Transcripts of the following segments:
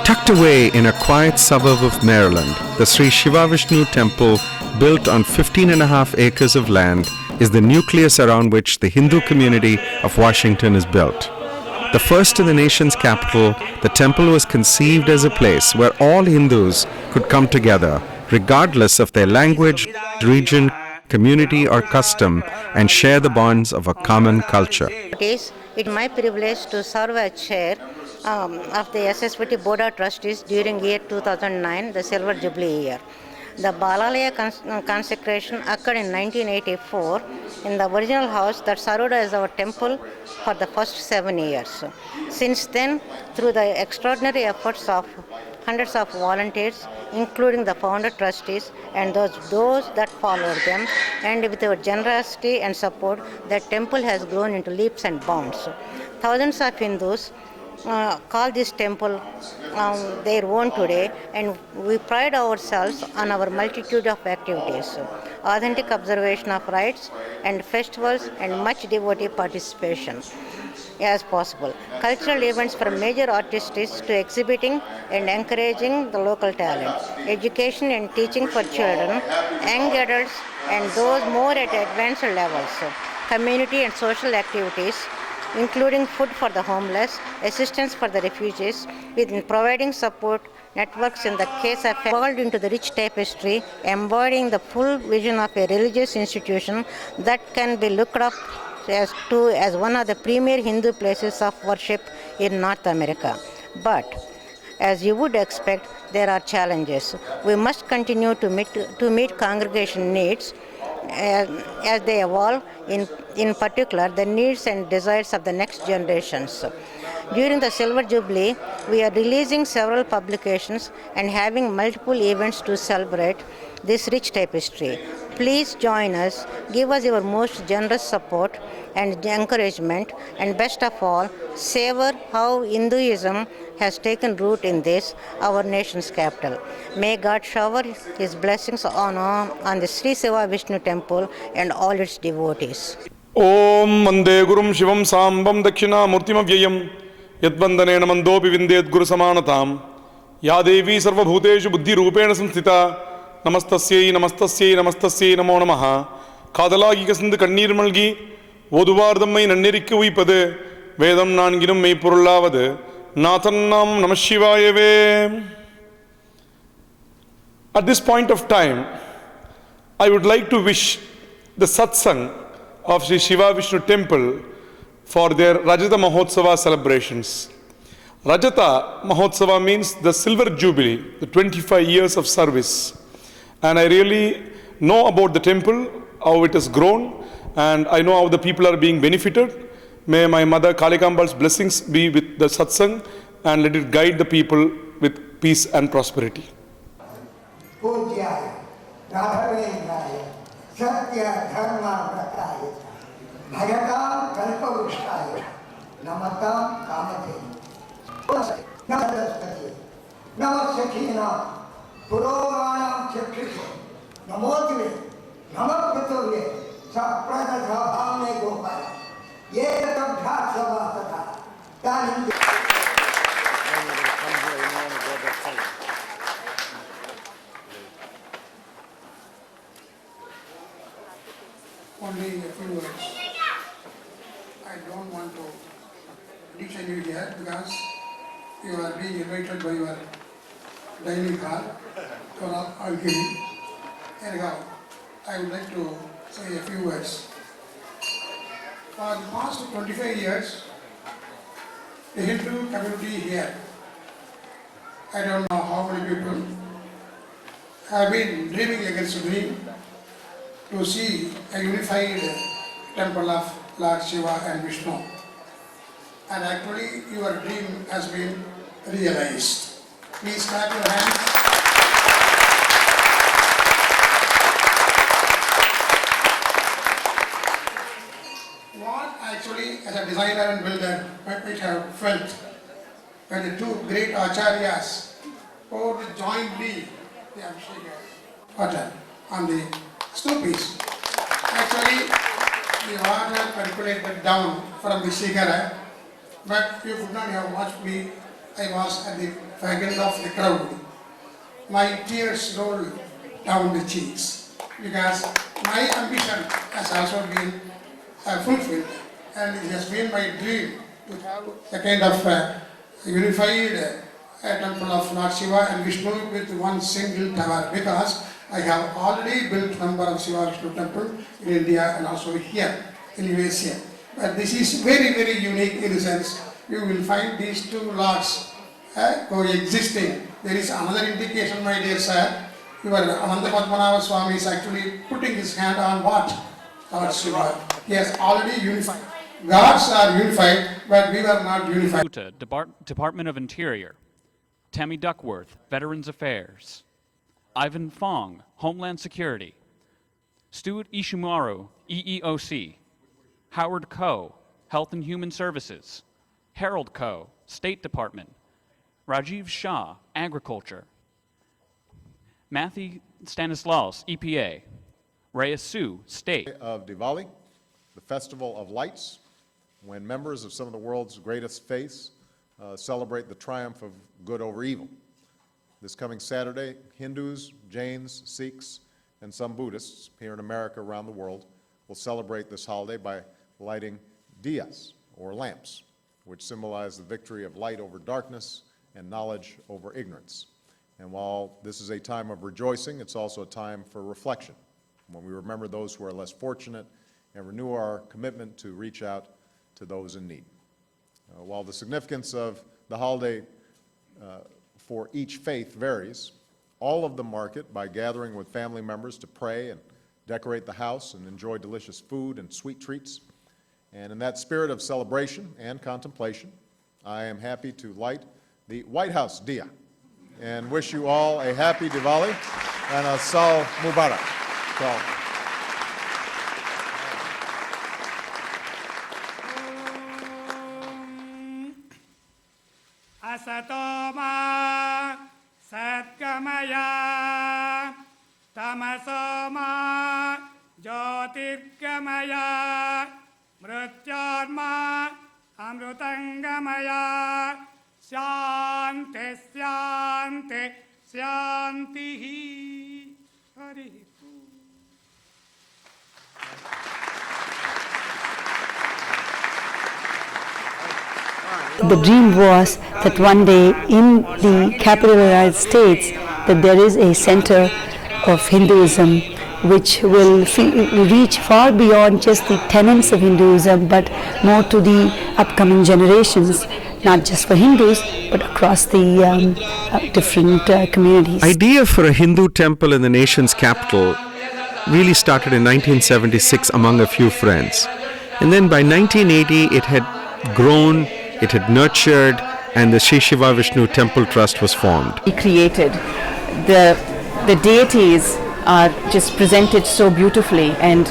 Tucked away in a quiet suburb of Maryland, the Ssvt temple, built on 15.5 acres of land, is the nucleus around which the Hindu community of Washington is built. The first in the nation's capital, the temple was conceived as a place where all Hindus could come together, regardless of their language, region, community or custom, and share the bonds of a common culture. It's my privilege to serve as chair of the Ssvt Board of Trustees during year 2009, the Silver Jubilee year. The Balalaya consecration occurred in 1984 in the original house that served as our temple for the first 7 years. Since then, through the extraordinary efforts of hundreds of volunteers, including the founder trustees and those that followed them, and with our generosity and support, the temple has grown into leaps and bounds. Thousands of Hindus call this temple their own today, and we pride ourselves on our multitude of activities, authentic observation of rites and festivals, and much devotee participation as possible. Cultural events from major artists to exhibiting and encouraging the local talent. Education and teaching for children, young adults, and those more at advanced levels. Community and social activities, including food for the homeless, assistance for the refugees, with providing support networks in the case of evolved into the rich tapestry, embodying the full vision of a religious institution that can be looked up as one of the premier Hindu places of worship in North America. But as you would expect, there are challenges. We must continue to meet congregation needs as they evolve, in particular the needs and desires of the next generations. During the Silver Jubilee, we are releasing several publications and having multiple events to celebrate this rich tapestry. Please join us, give us your most generous support and encouragement, and best of all, savor how Hinduism has taken root in this, our nation's capital. May God shower His blessings on the Ssvt temple and all its devotees. Om Mande Gurum Shivam Sambam Dakshina Murtimavyayam Yadvandanena Mandopi Vindet Guru Samanatam Ya Devi Sarva Bhuteshu Buddhi Rupena Samstita Namastasyai Namastasyai Namastasyai Namo Namaha Kadalagi Kasindu Kannir Malgi Voduvardamai Nanirikku Uipadu Vedam Nanginum Mei Purulavadu Nathannam Namashivayave. At this point of time, I would like to wish the satsang of Sri Shiva Vishnu Temple for their Rajata Mahotsava celebrations. Rajata Mahotsava means the Silver Jubilee, the 25 years of service. And I really know about the temple how it has grown, and I know how the people are being benefited. May my mother Kalikambal's blessings be with the satsang, and let it guide the people with peace and prosperity. पूज्याय राघवेन्द्राय सत्य धर्म व्रताय भयतां कल्पवृक्षाय नमतां कामधेनु नमः सरस्वती नमः सखीनां पुरोगाणां चक्षुषे नमोऽस्तुते नमः पृथिव्ये सप्रदधाभाम्ने गोपाय ये तद्भ्यासवासता तानि only a few words. I don't want to detain you here because you are being invited by your dining hall. You are all arguing. Anyhow, I would like to say a few words. For the past 25 years, the Hindu community here, I don't know how many people, have been dreaming against a dream to see a unified temple of Lord Shiva and Vishnu. And actually your dream has been realized. Please clap your hands. What actually as a designer and builder I might have felt when the two great acharyas poured jointly the Abhishek water on the Stupis. Actually, the water percolated down from the shikara, but you could not have watched me. I was at the fag end of the crowd. My tears rolled down the cheeks because my ambition has also been fulfilled, and it has been my dream to have a kind of unified temple of Lord Shiva and Vishnu with one single tower, because I have already built number of Shiva Vishnu temple in India and also here in USA. But this is very, very unique in the sense you will find these two lords coexisting. There is another indication, my dear sir. Your Ananda Padmanabha Swami is actually putting his hand on what? Lord Shiva. He has already unified. Gods are unified, but we were not unified. Ssvt, Department of Interior. Tammy Duckworth, Veterans Affairs. Ivan Fong, Homeland Security. Stuart Ishimaru, EEOC. Howard Koh, Health and Human Services. Harold Koh, State Department. Rajiv Shah, Agriculture. Matthew Stanislaus, EPA. Reyes Su, State. Of Diwali, the Festival of Lights, when members of some of the world's greatest faiths celebrate the triumph of good over evil. This coming Saturday, Hindus, Jains, Sikhs, and some Buddhists here in America, around the world, will celebrate this holiday by lighting diyas, or lamps, which symbolize the victory of light over darkness and knowledge over ignorance. And while this is a time of rejoicing, it's also a time for reflection, when we remember those who are less fortunate and renew our commitment to reach out to those in need. While the significance of the holiday for each faith varies, all of them mark it by gathering with family members to pray and decorate the house and enjoy delicious food and sweet treats. And in that spirit of celebration and contemplation, I am happy to light the White House diya and wish you all a happy Diwali and a Sal Mubarak. So, Asatoma Satkamaya Tamasoma Jyotirgamaya Mrityarma Amrutangamaya Shanti Shanti Shanti Hari. The dream was that one day in the capital of the United States that there is a center of Hinduism which will reach far beyond just the tenets of Hinduism, but more to the upcoming generations, not just for Hindus but across the different communities. Idea for a Hindu temple in the nation's capital really started in 1976 among a few friends. And then by 1980, it had grown, it had nurtured, and the Sri Shiva Vishnu Temple Trust was formed. He created. The deities are just presented so beautifully, and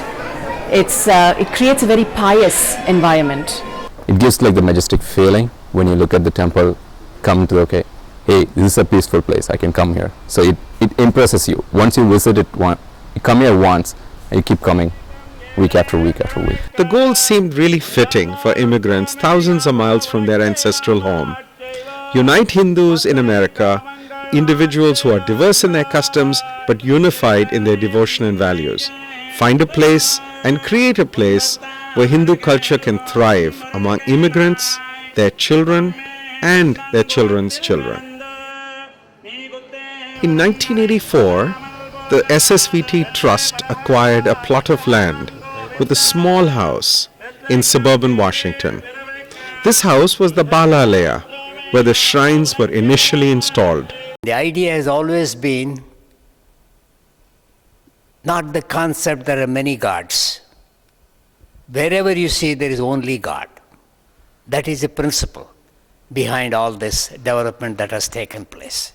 it creates a very pious environment. It gives like the majestic feeling when you look at the temple, come to, okay, hey, this is a peaceful place, I can come here. So it impresses you. Once you visit it, you come here once, and you keep coming week after week after week. The goal seemed really fitting for immigrants thousands of miles from their ancestral home. Unite Hindus in America, individuals who are diverse in their customs but unified in their devotion and values. Find a place and create a place where Hindu culture can thrive among immigrants, their children, and their children's children. In 1984, the Ssvt Trust acquired a plot of land with a small house in suburban Washington. This house was the Balalaya, where the shrines were initially installed. The idea has always been not the concept there are many gods. Wherever you see there is only God. That is the principle behind all this development that has taken place.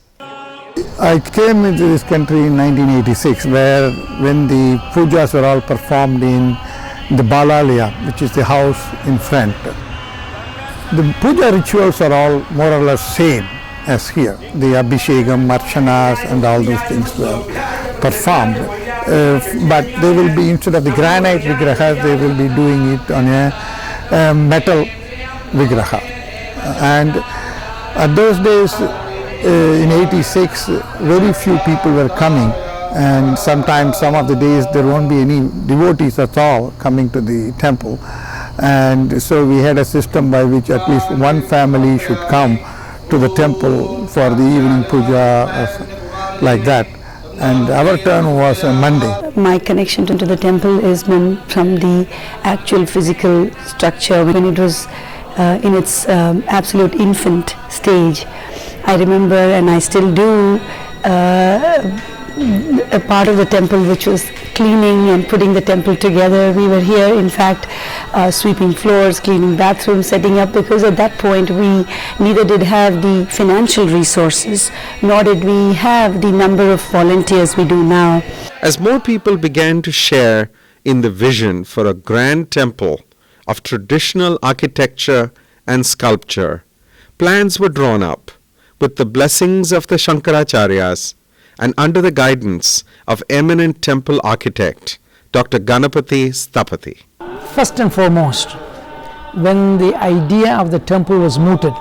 I came into this country in 1986, when the pujas were all performed in the Balalaya, which is the house in front. The puja rituals are all more or less same as here. The Abhishekam, Archanas and all those things were performed. But they will be, instead of the granite vigrahas, they will be doing it on a metal vigraha. And at those days, in 86, very few people were coming, and sometimes some of the days there won't be any devotees at all coming to the temple. And so we had a system by which at least one family should come to the temple for the evening puja or like that. And our turn was on Monday. My connection to the temple is from the actual physical structure when it was in its absolute infant stage. I remember, and I still do, a part of the temple which was cleaning and putting the temple together. We were here, in fact, sweeping floors, cleaning bathrooms, setting up, because at that point we neither did have the financial resources, nor did we have the number of volunteers we do now. As more people began to share in the vision for a grand temple of traditional architecture and sculpture, plans were drawn up with the blessings of the Shankaracharyas and under the guidance of eminent temple architect Dr. Ganapati Sthapati. First and foremost, when the idea of the temple was mooted,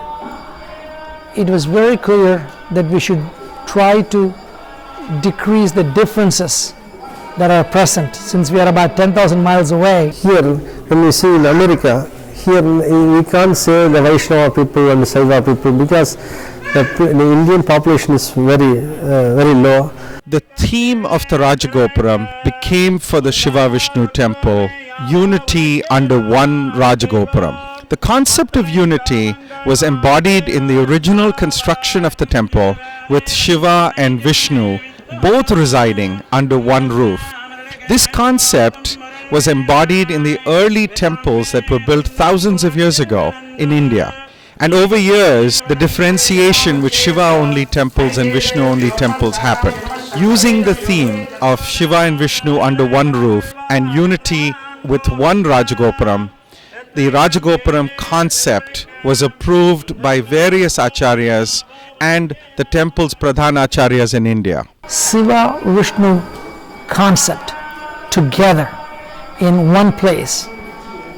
it was very clear that we should try to decrease the differences that are present, since we are about 10,000 miles away. Here, when we see in America, here we can't say the Vaishnava people and the Saiva people, because the Indian population is very low. The theme of the Rajagopuram became for the Shiva Vishnu temple unity under one Rajagopuram. The concept of unity was embodied in the original construction of the temple, with Shiva and Vishnu both residing under one roof. This concept was embodied in the early temples that were built thousands of years ago in India. And over years, the differentiation with Shiva-only temples and Vishnu-only temples happened. Using the theme of Shiva and Vishnu under one roof and unity with one Rajagopuram, the Rajagopuram concept was approved by various acharyas and the temple's pradhan acharyas in India. Shiva-Vishnu concept together in one place.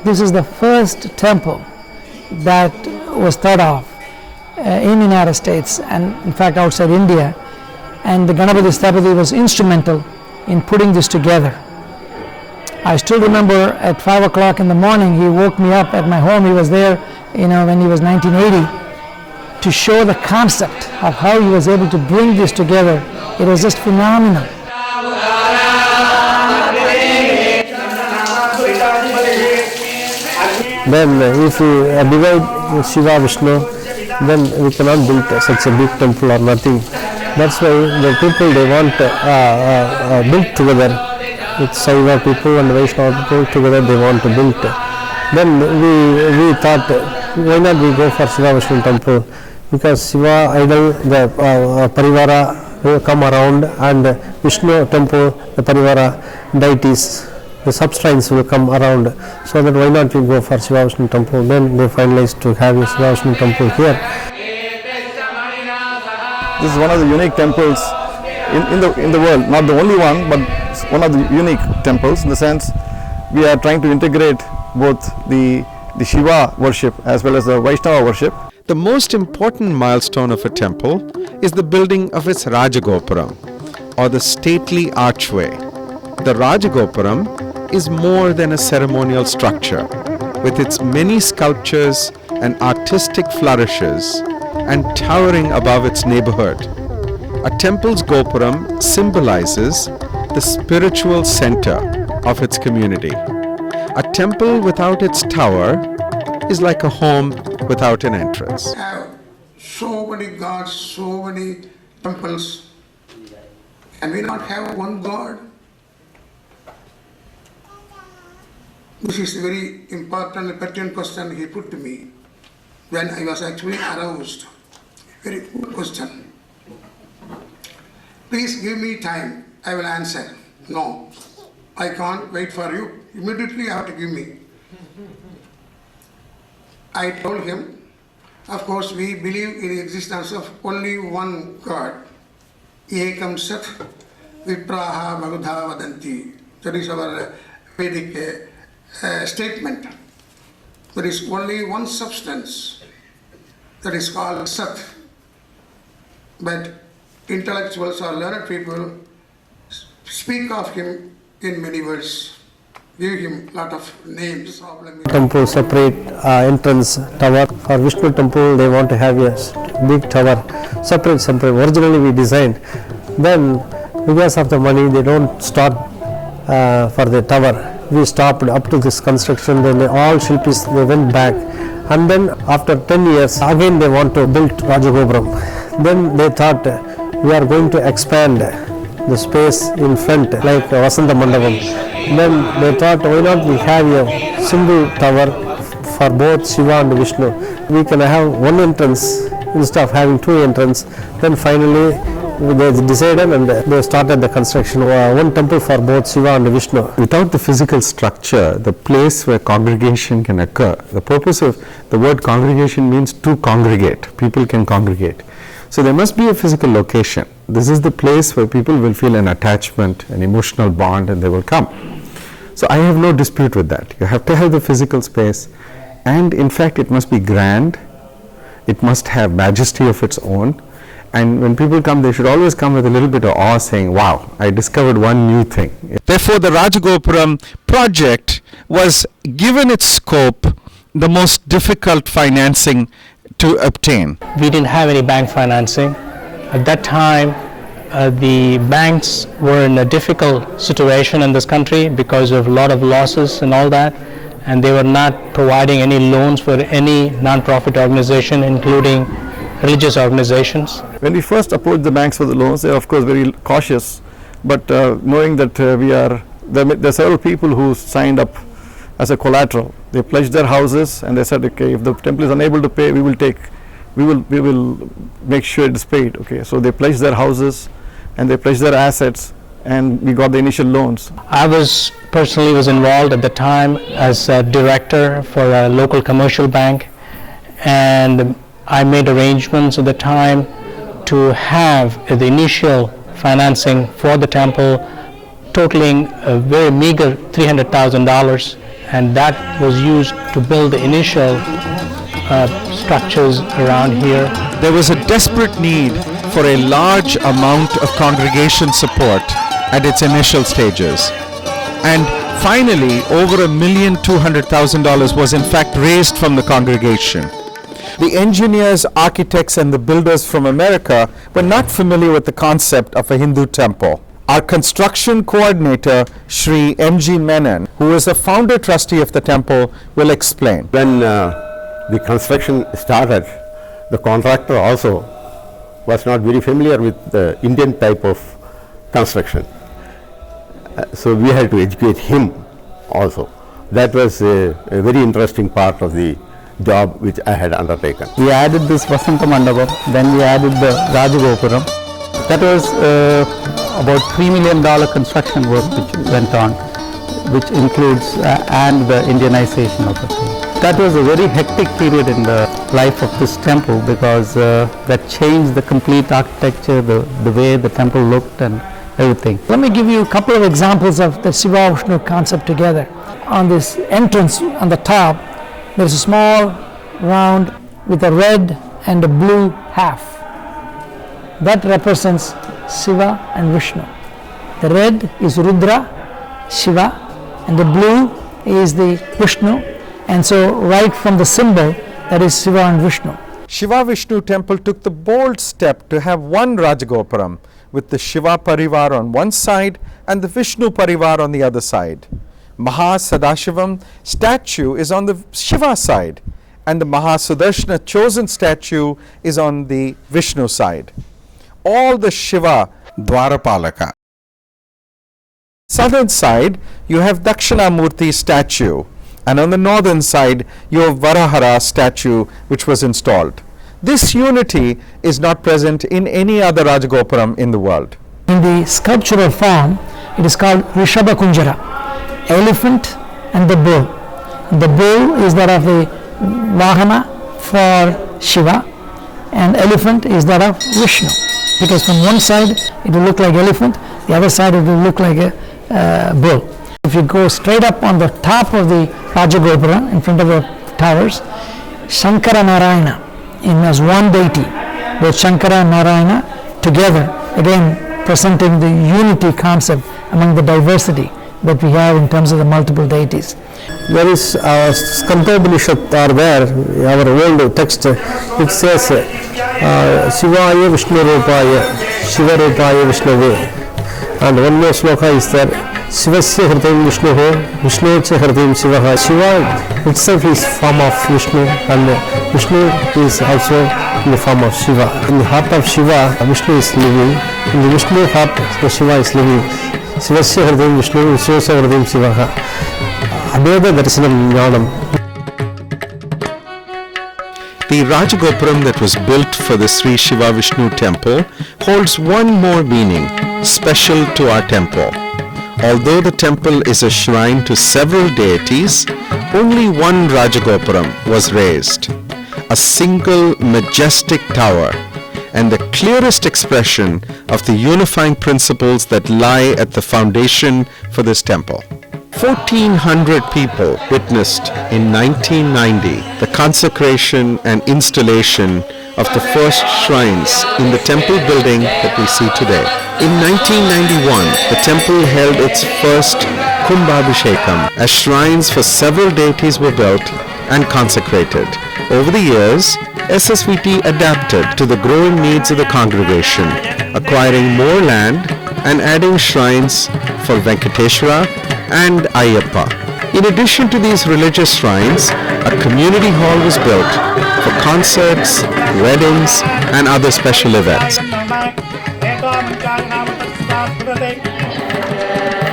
This is the first temple that was thought of in the United States and in fact outside India, and the Ganapati Sthapati was instrumental in putting this together. I still remember at 5 o'clock in the morning he woke me up at my home. He was there, when he was 1980, to show the concept of how he was able to bring this together. It was just phenomenal. Then if we divide Shiva Vishnu, then we cannot build such a big temple or nothing. That's why the people, they want built together with Ssvt people and Vaishnava people together they want to build. Then we thought, why not we go for Shiva Vishnu temple, because Shiva idol, the Parivara will come around, and Vishnu temple, the Parivara deities, the substrains will come around, so that why not we go for Shiva Vishnu temple. Then they finalized to have a Shiva Vishnu temple here. This is one of the unique temples in the world, not the only one, but one of the unique temples, in the sense we are trying to integrate both the Shiva worship as well as the Vaishnava worship. The most important milestone of a temple is the building of its Rajagopuram, or the stately archway. The Rajagopuram is more than a ceremonial structure, with its many sculptures and artistic flourishes, and towering above its neighborhood. A temple's Gopuram symbolizes the spiritual center of its community. A temple without its tower is like a home without an entrance. Have so many gods, so many temples, and we not have one God? This is a very important and pertinent question he put to me when I was actually aroused. Very good question. Please give me time, I will answer. No, I can't wait for you. Immediately you have to give me. I told him, of course we believe in the existence of only one God. Ekam Sat Vipraha Bhagudha Vadanti. That is our Vedic statement. There is only one substance, that is called Sat. But intellectuals or learned people speak of him in many words, give him lot of names. Temple separate entrance tower. For Vishnu temple they want to have a big tower, separate. Originally we designed. Then because of the money they don't start for the tower. We stopped up to this construction. Then all Shilpis they went back, and then after 10 years again they want to build Rajagopuram. Then they thought we are going to expand the space in front like Vasanta Mandapam. Then they thought why not we have a single tower for both Shiva and Vishnu. We can have one entrance instead of having two entrances. Then finally they decided and they started the construction, one temple for both Shiva and Vishnu. Without the physical structure, the place where congregation can occur, the purpose of the word congregation means to congregate, people can congregate. So there must be a physical location. This is the place where people will feel an attachment, an emotional bond, and they will come. So I have no dispute with that. You have to have the physical space, and in fact it must be grand, it must have majesty of its own, and when people come they should always come with a little bit of awe, saying, wow, I discovered one new thing. Therefore the Rajagopuram project was, given its scope, the most difficult financing to obtain. We didn't have any bank financing. At that time, the banks were in a difficult situation in this country because of a lot of losses and all that, and they were not providing any loans for any non-profit organization, including religious organizations. When we first approached the banks for the loans, they are of course very cautious, but knowing that there are several people who signed up as a collateral. They pledged their houses and they said, okay, if the temple is unable to pay, we will make sure it is paid. Okay, so they pledged their houses and they pledged their assets, and we got the initial loans. I personally was involved at the time as a director for a local commercial bank, and I made arrangements at the time to have the initial financing for the temple totaling a very meager $300,000, and that was used to build the initial structures around here. There was a desperate need for a large amount of congregation support at its initial stages, and finally over $1,200,000 was in fact raised from the congregation. The engineers, architects and the builders from America were not familiar with the concept of a Hindu temple. Our construction coordinator, Shri M.G. Menon, who is the founder trustee of the temple, will explain. When the construction started, the contractor also was not very familiar with the Indian type of construction. So we had to educate him also. That was a very interesting part of the job which I had undertaken. We added this Vasanta Mandapam, then we added the Rajagopuram. That was about $3 million construction work which went on, which includes and the Indianization of the thing. That was a very hectic period in the life of this temple because that changed the complete architecture, the way the temple looked and everything. Let me give you a couple of examples of the Ssvt Vishnu concept together. On this entrance on the top, there's a small round with a red and a blue half. That represents Shiva and Vishnu. The red is Rudra, Shiva, and the blue is the Vishnu. And so right from the symbol, that is Shiva and Vishnu. Ssvt Vishnu temple took the bold step to have one Rajagopuram with the Shiva Parivar on one side and the Vishnu Parivar on the other side. Maha Sadashivam statue is on the Shiva side and the Maha Sudarshana chosen statue is on the Vishnu side. All the Shiva Dwarapalaka. Southern side you have Dakshinamurti statue, and on the northern side you have Varahara statue which was installed. This unity is not present in any other Rajagopuram in the world. In the sculptural form, it is called Rishabha Kunjara, elephant and the bull. The bull is that of the Vahana for Shiva and elephant is that of Vishnu. Because from one side it will look like elephant, the other side it will look like a bull. If you go straight up on the top of the Rajagopura in front of the towers, Shankara Narayana as one deity, both Shankara and Narayana together, again presenting the unity concept among the diversity that we have in terms of the multiple deities. There is Skandhopanishad are there, our old text, it says Shivaya Vishnu Rupaya, Shiva Rupaya Vishnave. And one more sloka is there, Shivasya Hritam Vishnuho, Vishnucha Hritam Shivaha. Shiva itself is form of Vishnu and Vishnu is also in the form of Shiva. In the heart of Shiva, Vishnu is living. In the Vishnu heart, the Shiva is living. Shivasya Hritam Vishnu, Vishnucha Hritam Shivaha. Abheda Darshanam Jnanam. The Rajagopuram that was built for the Sri Ssvt Vishnu temple holds one more meaning special to our temple. Although the temple is a shrine to several deities, only one Rajagopuram was raised, a single majestic tower, and the clearest expression of the unifying principles that lie at the foundation for this temple. 1,400 people witnessed in 1990 the consecration and installation of the first shrines in the temple building that we see today. In 1991, the temple held its first Kumbhabhishekam as shrines for several deities were built and consecrated. Over the years, Ssvt adapted to the growing needs of the congregation, acquiring more land and adding shrines for Venkateshwara and Ayyappa. In addition to these religious shrines, a community hall was built for concerts, weddings, and other special events.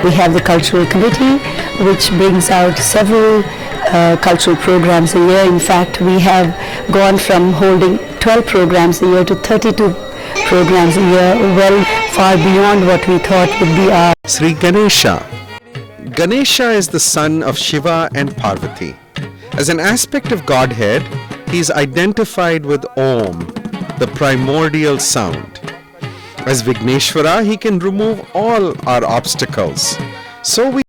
We have the cultural committee which brings out several cultural programs a year. In fact, we have gone from holding 12 programs a year to 32 programs a year, well far beyond what we thought would be our. Sri Ganesha. Ganesha is the son of Shiva and Parvati. As an aspect of Godhead, he is identified with Om, the primordial sound. As Vigneshwara, he can remove all our obstacles. So we